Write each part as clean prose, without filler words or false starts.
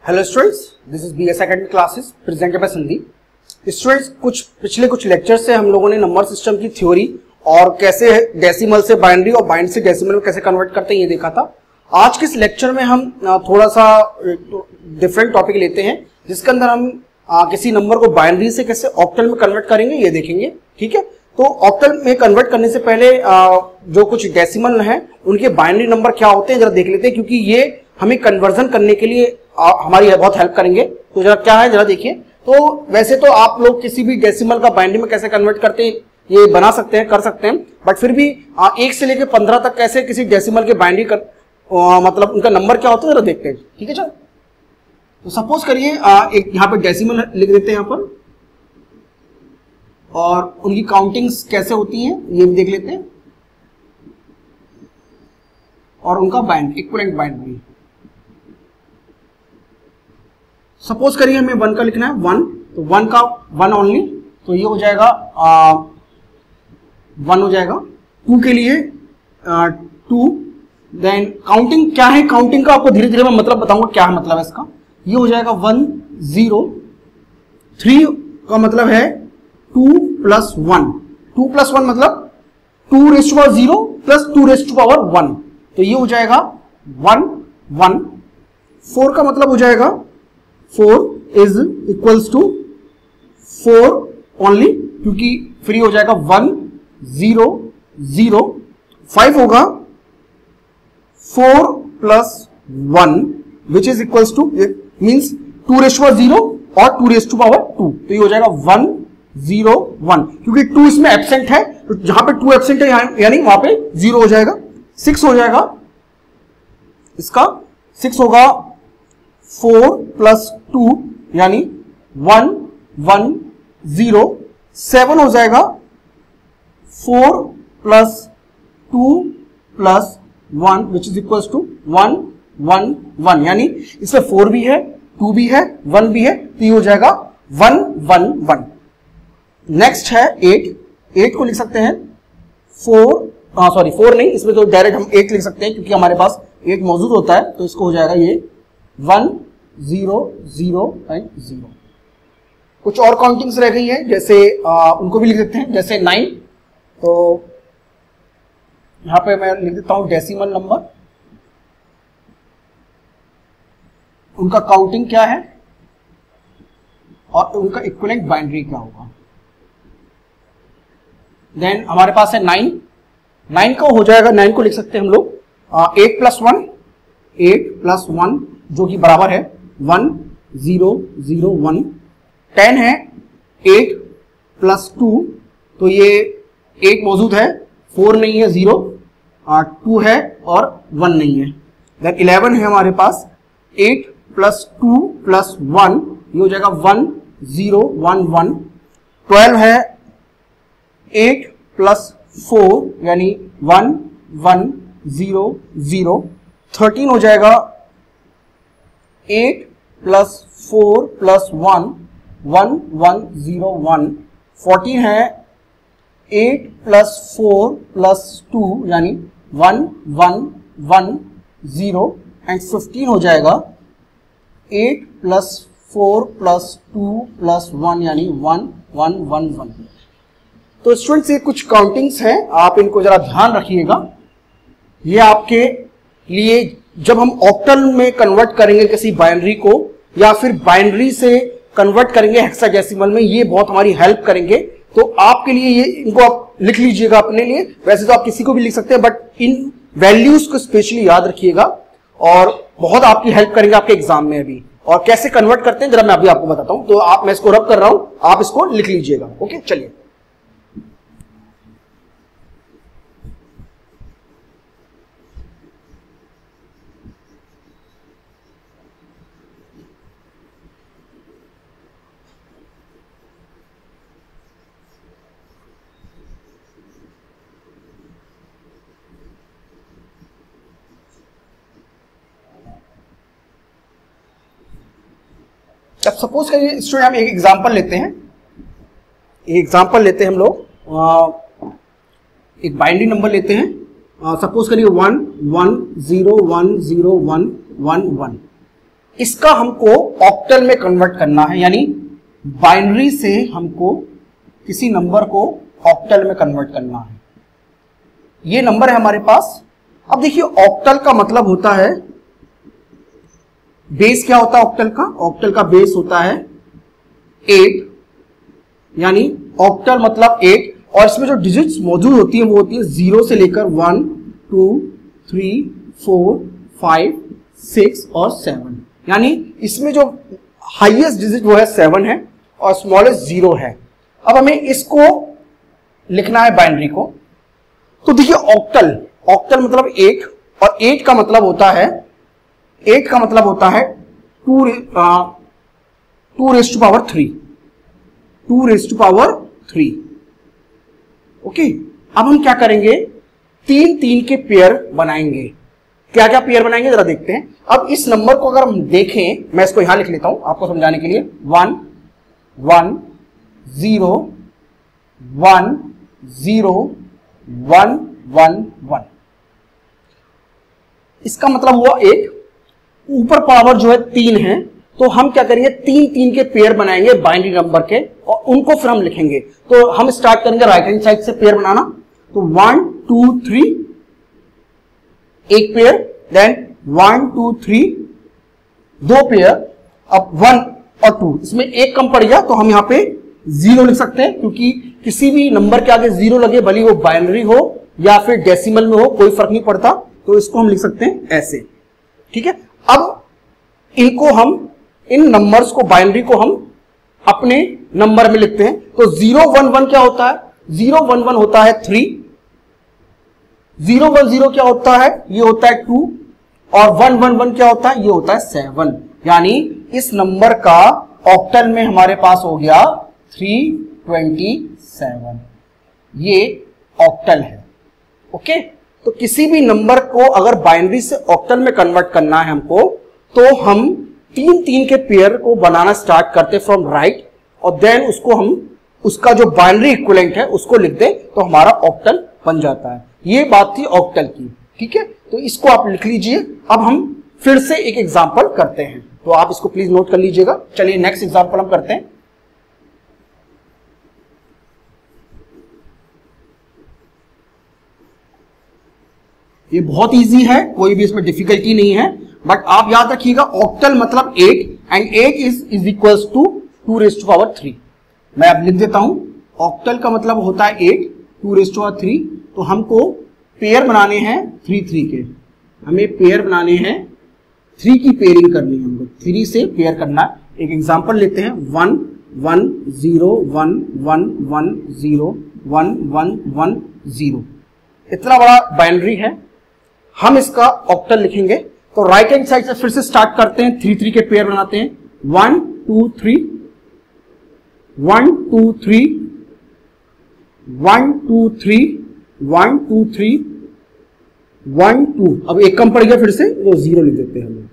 Hello students, this is BS academy classes presented by Sandeep. Students, पिछले कुछ lecture से हम लोगों ने नंबर सिस्टम की थ्योरी और कैसे डेसिमल से बाइनरी और बाइनरी से डेसिमल में कैसे कन्वर्ट करते हैं ये देखा था। आज के इस लेक्चर में हम थोड़ा सा डिफरेंट टॉपिक लेते हैं जिसके अंदर हम किसी नंबर को बाइनरी से कैसे ऑक्टल में कन्वर्ट करेंगे ये देखेंगे। ठीक है, तो ऑक्टल में कन्वर्ट करने से पहले जो कुछ डेसिमल हैं उनके बाइनरी नंबर क्या होते हैं जरा देख लेते हैं, क्योंकि ये हमें कन्वर्जन करने के लिए हमारी बहुत हेल्प करेंगे। तो जरा क्या है जरा देखिए। तो वैसे तो आप लोग किसी भी डेसिमल का बाइनरी में कैसे कन्वर्ट करते हैं ये बना सकते हैं, कर सकते हैं, बट फिर भी 1 से लेकर 15 तक कैसे किसी डेसिमल के बाइनरी मतलब उनका नंबर क्या होता है जरा देखते हैं। ठीक है, चल तो सपोज करिए एक यहाँ पर डेसिमल लिख देते हैं यहाँ पर, और उनकी काउंटिंग्स कैसे होती हैं ये भी देख लेते हैं, और उनका बाइनरी इक्विवेलेंट बाइनरी। सपोज करिए हमें 1 का लिखना है 1, तो 1 का 1 ओनली, तो ये हो जाएगा 1 हो जाएगा। 2 के लिए 2, देन काउंटिंग क्या है, काउंटिंग का आपको धीरे धीरे मैं मतलब बताऊंगा क्या है मतलब है इसका। ये हो जाएगा 1 0। 3 का मतलब है 2 + 1, 2 + 1 मतलब 2 raised to power 0 + 2 raised to power 1, तो ये हो जाएगा 1 1। 4 का मतलब हो जाएगा 4 is equals to 4 ओनली, क्योंकि फ्री हो जाएगा 1 0 0। 5 होगा 4 + 1 which is equals to means 2 raised to power 0 और 2 raised to power 2, तो ये हो जाएगा 1 0 1, क्योंकि 2 इसमें एब्सेंट है, तो जहां पे 2 एब्सेंट है यानी वहां पे 0 हो जाएगा। 6 हो जाएगा इसका, 6 होगा 4 + 2 यानी 1 1 0। 7 हो जाएगा 4 + 2 + 1 which is equals to 1 1 1, यानी इसमें 4 भी है 2 भी है 1 भी है, तो ये हो जाएगा 1 1 1। नेक्स्ट है 8। 8 को लिख सकते हैं 4 नहीं, इसमें तो डायरेक्ट हम 8 लिख सकते हैं क्योंकि हमारे पास 8 मौजूद होता है, तो इसको हो जाएगा ये 1 0 0 एंड 0। कुछ और काउंटिंग्स रह गई हैं जैसे उनको भी लिख देते हैं, जैसे 9, तो यहां पे मैं लिख देता हूं डेसिमल नंबर, उनका काउंटिंग क्या है और उनका इक्विवेलेंट बाइनरी क्या होगा। देन हमारे पास है 9। 9 को हो जाएगा, 9 को लिख सकते हैं हम लोग 8 + 1, 8 + 1 जो कि बराबर है 1 0 0 1। 10 है 8 + 2, तो ये 8 मौजूद है, 4 नहीं है, 0 2 है और 1 नहीं है। देन 11 है हमारे पास 8 + 2 + 1, ये हो जाएगा 1 0 1 1। 12 है 8 + 4 यानी 1 1 0 0। 13 हो जाएगा 8 + 4 + 1 1 1 0 1। 14 है 8 + 4 + 2 यानी 1 1 1 0। एंड 15 हो जाएगा 8 + 4 + 2 + 1 यानी 1 1 1 1। तो स्टूडेंट्स ये कुछ काउंटिंग्स हैं, आप इनको जरा ध्यान रखिएगा। ये आपके लिए जब हम ऑक्टल में कन्वर्ट करेंगे किसी बाइनरी को या फिर बाइनरी से कन्वर्ट करेंगे हेक्साडेसिमल में, ये बहुत हमारी हेल्प करेंगे। तो आपके लिए ये इनको आप लिख लीजिएगा अपने लिए, वैसे तो आप किसी को भी लिख सकते हैं, बट इन वैल्यूज को स्पेशली याद रखिएगा और बहुत आपकी हेल्प करेंगे आपके एग्जाम में अभी। और कैसे कन्वर्ट करते हैं जरा मैं अभी आपको बताता हूं, तो मैं इसको रब कर रहा हूं, आप इसको लिख लीजिएगा। ओके, चलिए। अब सपोज करिए स्टूडेंट हम एक एग्जांपल लेते हैं, हम लोग एक बाइनरी नंबर लेते हैं। सपोज करिए 1 1 0 1 0 1 1 1। इसका हमको ऑक्टल में कन्वर्ट करना है, यानी बाइनरी से हमको किसी नंबर को ऑक्टल में कन्वर्ट करना है। ये नंबर है हमारे पास। अब देखिए ऑक्टल का मतलब होता है, बेस क्या होता है ऑक्टल का? ऑक्टल का बेस होता है 8, यानी ऑक्टल मतलब 8, और इसमें जो डिजिट्स मौजूद होती है वो होती है 0 से लेकर 1, 2, 3, 4, 5, 6 और 7, यानी इसमें जो हाईएस्ट डिजिट वो है 7 है और स्मॉलेस्ट 0 है। अब हमें इसको लिखना है बाइनरी को। तो देखिए ऑक्टल, ऑक्टल मतलब 8, और 8 का मतलब होता है 2 raised to power 3, 2 raised to power 3। Okay, अब हम क्या करेंगे, 3 के पेयर बनाएंगे। क्या क्या पेयर बनाएंगे जरा देखते हैं। अब इस नंबर को अगर हम देखें, मैं इसको यहां लिख लेता हूं आपको समझाने के लिए, 1 1 0 1 0 1 1 1। इसका मतलब हुआ 8, ऊपर पावर जो है 3 है, तो हम क्या करेंगे 3 के पेयर बनाएंगे बाइनरी नंबर के, और उनको फिर हम लिखेंगे। तो हम स्टार्ट करेंगे राइट हैंड साइड से पेयर बनाना। तो 1 2 3 एक पेयर, देन 1 2 3 2 पेयर, अब 1 और 2, इसमें एक कम पड़ गया तो हम यहां पे 0 लिख सकते हैं, क्योंकि किसी भी नंबर के आगे 0 लगे, भले वो बाइनरी हो या फिर डेसिमल में हो, कोई फर्क नहीं पड़ता। तो इसको हम लिख सकते हैं ऐसे, ठीक है। अब इनको हम, इन नंबर्स को, बाइनरी को हम अपने नंबर में लिखते हैं। तो 0 1 1 क्या होता है? 0 1 1 होता है 3, 0 1 0 क्या होता है? ये होता है 2, और 1 1 1 क्या होता है? ये होता है 7। यानी इस नंबर का ऑक्टल में हमारे पास हो गया 327। ये ऑक्टल है। ओके, तो किसी भी नंबर को अगर बाइनरी से ऑक्टल में कन्वर्ट करना है हमको, तो हम 3 के पेयर को बनाना स्टार्ट करते फ्रॉम राइट, और देन उसको हम, उसका जो बाइनरी इक्विवेलेंट है उसको लिख दें, तो हमारा ऑक्टल बन जाता है। ये बात थी ऑक्टल की, ठीक है। तो इसको आप लिख लीजिए। अब हम फिर से एक एग्जांपल करते हैं, तो आप इसको प्लीज नोट कर लीजिएगा। चलिए नेक्स्ट एग्जांपल हम करते हैं। ये बहुत इजी है, कोई भी इसमें डिफिकल्टी नहीं है, बट आप याद रखिएगा ऑक्टल मतलब 8, and 8 is equals to 2 raised to power 3। मैं अब लिख देता हूं, ऑक्टल का मतलब होता है 8, 2 raised to power 3। तो हमको पेयर बनाने हैं 3 के, हमें पेयर बनाने हैं 3 की पेयरिंग करनी है, हमको 3 से पेयर करना है। एक एग्जांपल लेते हैं, 1 1 0 1 1 1 0 1 1 1 0। इतना बड़ा बाइनरी है, हम इसका ऑक्टल लिखेंगे। तो राइट हैंड साइड से फिर से स्टार्ट करते हैं, 3 के पेयर बनाते हैं। 1 2 3 1 2 3 1 2 3 1 2 3 1 2। अब एक कम पड़ गया, फिर से वो 0 लिख देते हैं हम,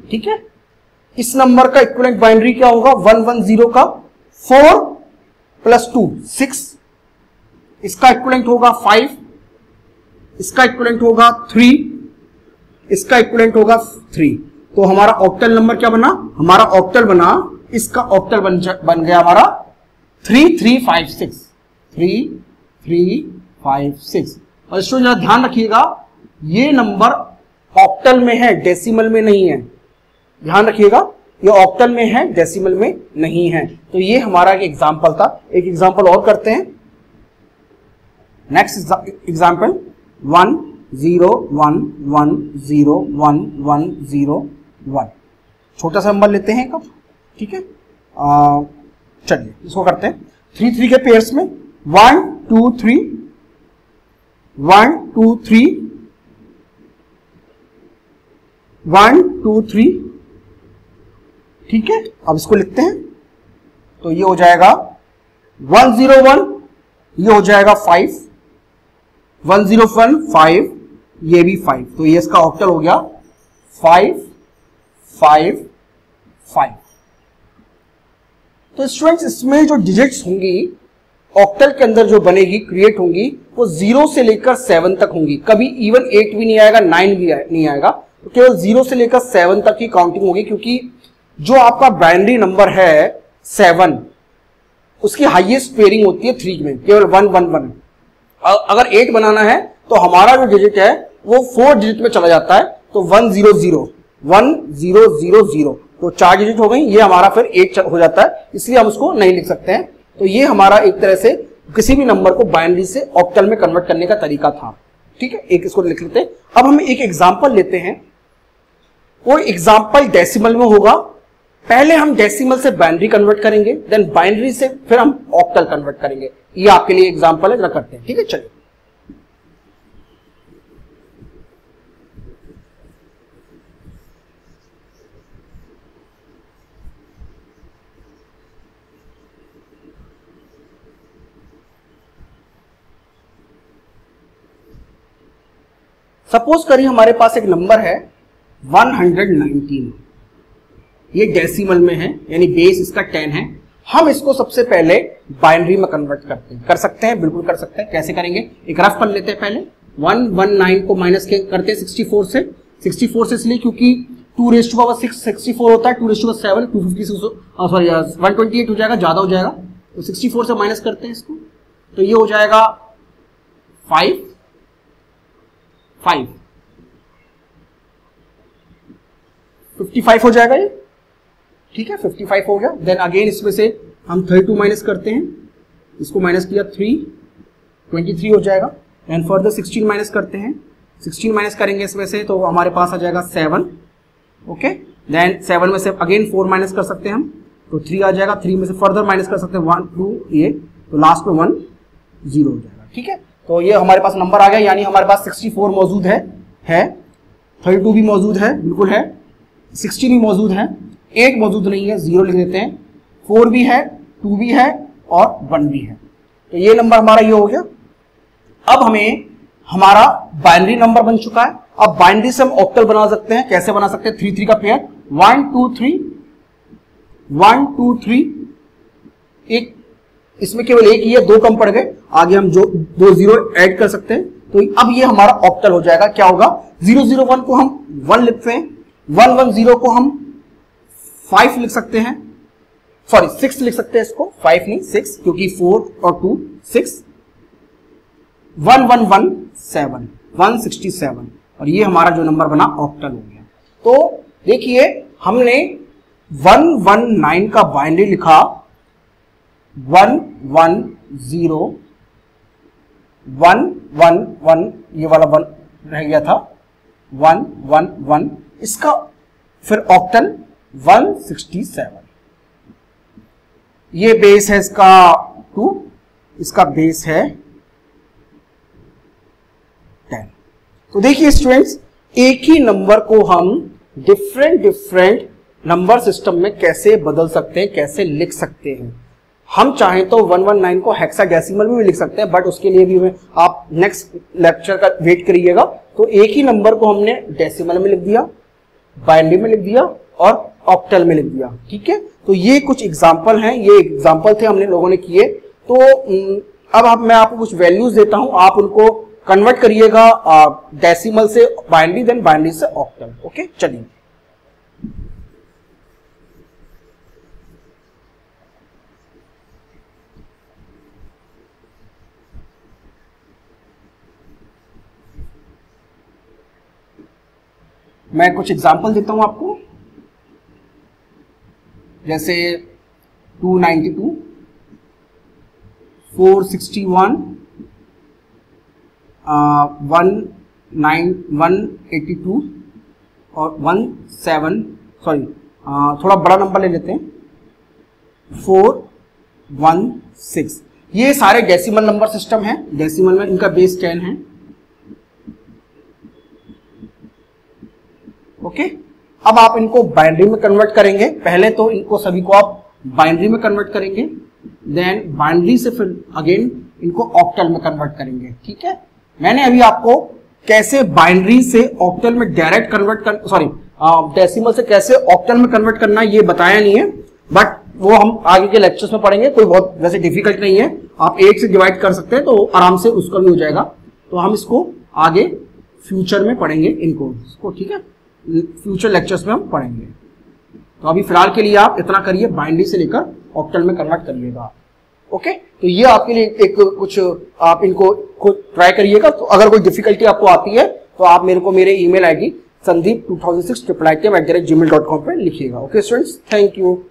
ठीक है। इस नंबर का इक्विवेलेंट बाइनरी क्या होगा? 1 1 0 का 4 + 2 6, इसका इक्विवेलेंट होगा 5, इसका इक्विवेलेंट होगा 3, इसका इक्विवेलेंट होगा 3। तो हमारा ऑक्टल नंबर क्या बना? हमारा ऑक्टल बना, इसका ऑक्टल बन गया हमारा 3356, 3356। और इसको जरा ध्यान रखिएगा, ये नंबर ऑक्टल में है, डेसिमल में नहीं है। ध्यान रखिएगा, ये ऑक्टल में है, डेसिमल में नहीं है। तो ये हमारा एक एग्जाम्पल था। एक एग्जाम्पल और करते हैं। Next example, 1 0 1 1 0 1 1 0 1। छोटा सा नंबर लेते हैं कब, ठीक है। चलिए इसको करते हैं 3 के पेयर्स में। 1 2 3 1 2 3 1 2 3, ठीक है। अब इसको लिखते हैं, तो ये हो जाएगा 1 0 1, ये हो जाएगा 5, 1 0 1 5, ये भी 5। तो ये इसका ऑक्टल हो गया 5 5 5। तो स्टूडेंट्स, इसमें जो डिजिट्स होंगी ऑक्टल के अंदर जो बनेगी, क्रिएट होंगी, वो 0 से लेकर 7 तक होंगी। कभी इवन 8 भी नहीं आएगा, 9 भी नहीं आएगा। तो केवल 0 से लेकर 7 तक ही काउंटिंग होगी, क्योंकि जो आपका बाइनरी नंबर है 7 उसकी हाईएस्ट पेयरिंग होती है 3 में, केवल 1 1 1। अगर 8 बनाना है तो हमारा जो डिजिट है वो 4 डिजिट में चला जाता है, तो 1 0 0 1 0 0 0, तो 4 डिजिट हो गई, ये हमारा फिर 8 हो जाता है, इसलिए हम उसको नहीं लिख सकते हैं। तो ये हमारा एक तरह से किसी भी नंबर को बाइनरी से ऑक्टल में कन्वर्ट करने का तरीका था। ठीक है, एक इसको लिख लेते हैं। अब हम एक एग्जांपल लेते हैं, वो एग्जांपल डेसिमल में होगा। पहले हम डेसिमल से बाइनरी कन्वर्ट करेंगे, देन बाइनरी से फिर हम ऑक्टल कन्वर्ट करेंगे। ये आपके लिए एग्जांपल है, जरा करते हैं। ठीक है, चलिए। सपोज करिए हमारे पास एक नंबर है 119, ये डेसिमल में है, यानी बेस इसका 10 है। हम इसको सबसे पहले बाइनरी में कन्वर्ट करते हैं। कर सकते हैं, बिल्कुल कर सकते हैं। कैसे करेंगे, एक रफ कर लेते हैं। पहले 119 को माइनस करते हैं 64 से। 64 से इसलिए क्योंकि 2 raised to power 6 64 होता है, 2 raised to power 7 256, सॉरी 128 हो जाएगा, ज्यादा हो जाएगा, तो 64 से माइनस करते हैं इसको, तो ये हो जाएगा 5 55 हो जाएगा ये। ठीक है, 55 हो गया। देन अगेन इसमें से हम 32 माइनस करते हैं, इसको माइनस किया 3 23 हो जाएगा। देन फर्दर 16 माइनस करते हैं, 16 माइनस करेंगे इसमें से तो हमारे पास आ जाएगा 7। ओके, देन 7 में से अगेन 4 माइनस कर सकते हैं हम, तो 3 आ जाएगा। 3 में से फर्दर माइनस कर सकते हैं 1 2 ये, तो लास्ट में 1 0 हो जाएगा। ठीक है, तो ये हमारे पास नंबर आ गया, यानी हमारे पास 64 मौजूद है 32 भी मौजूद है, बिल्कुल है, 16 भी मौजूद है, 8 मौजूद नहीं है, 0 लिख देते हैं, 4 भी है, 2 भी है और 1 भी है। तो ये नंबर हमारा ये हो गया। अब हमें हमारा बाइनरी नंबर बन चुका है। अब बाइनरी से हम ऑक्टल बना सकते हैं। कैसे बना सकते हैं, 3 3 का पेयर, 1 2 3 1 2 3, एक इसमें केवल एक ही है, 2 कम पड़ गए, आगे हम जो 2 0 ऐड कर सकते हैं। तो अब ये हमारा ऑक्टल हो जाएगा। क्या होगा, 0 0 1 को हम 1 लिखते हैं, 1 1 0 को हम 5 लिख सकते हैं, सॉरी 6 लिख सकते हैं इसको, 5 नहीं 6, क्योंकि 4 और 2 6, 1 1 1 7 167, और ये हमारा जो नंबर बना ऑक्टल हो गया। तो देखिए हमने 119 का बाइनरी लिखा, 1 1 0 1 1 1, ये वाला 1 रह गया था, 1 1 1, इसका फिर ऑक्टल 167। ये बेस है इसका 2, इसका बेस है 10। तो देखिए स्टूडेंट्स, एक ही नंबर को हम डिफरेंट नंबर सिस्टम में कैसे बदल सकते हैं, कैसे लिख सकते हैं। हम चाहें तो 119 को हेक्साडेसिमल में भी लिख सकते हैं, बट उसके लिए भी आप नेक्स्ट लेक्चर का वेट करिएगा। तो एक ही नंबर को हमने डेसिमल में लिख दिया, बाइनरी में लिख दिया और ऑक्टल में लिख दिया। ठीक है, तो ये कुछ एग्जाम्पल हैं, ये एग्जाम्पल थे हमने लोगों ने किए। तो अब मैं आपको कुछ वैल्यूज देता हूं, आप उनको कन्वर्ट करिएगा डेसिमल से बाइनरी, देन बाइनरी से ऑक्टल। ओके, चलिए। मैं कुछ एग्जाम्पल देता हूं आपको, जैसे 292, 461, 182 और 17, सॉरी थोड़ा बड़ा नंबर ले लेते हैं, 416। ये सारे डेसिमल नंबर सिस्टम है, डेसिमल में इनका बेस 10 है। ओके, अब आप इनको बाइनरी में कन्वर्ट करेंगे। पहले तो इनको सभी को आप बाइनरी में कन्वर्ट करेंगे, देन बाइनरी से फिर अगेन इनको ऑक्टल में कन्वर्ट करेंगे। ठीक है, मैंने अभी आपको कैसे बाइनरी से ऑक्टल में डायरेक्ट कन्वर्ट कर, सॉरी डेसिमल से कैसे ऑक्टल में कन्वर्ट करना है ये बताया नहीं है, बट वो हम आगे के लेक्चर्स में पढ़ेंगे। कोई बहुत वैसे डिफिकल्ट नहीं है, आप 8 से डिवाइड कर सकते हैं तो आराम से उसका भी हो जाएगा। तो हम इसको आगे फ्यूचर में पढ़ेंगे इनको। ठीक है, फ्यूचर लेक्चर्स में हम पढ़ेंगे। तो अभी फिलहाल के लिए आप इतना करिए, बाइनरी से लेकर ऑक्टल में कन्वर्ट करिएगा। ओके, तो ये आपके लिए एक कुछ आप इनको ट्राई करिएगा। तो अगर कोई डिफिकल्टी आपको आती है तो आप मेरे को मेरे ईमेल आईडी sandeep2006@gmail.com पे लिखिएगा। Okay students, thank you.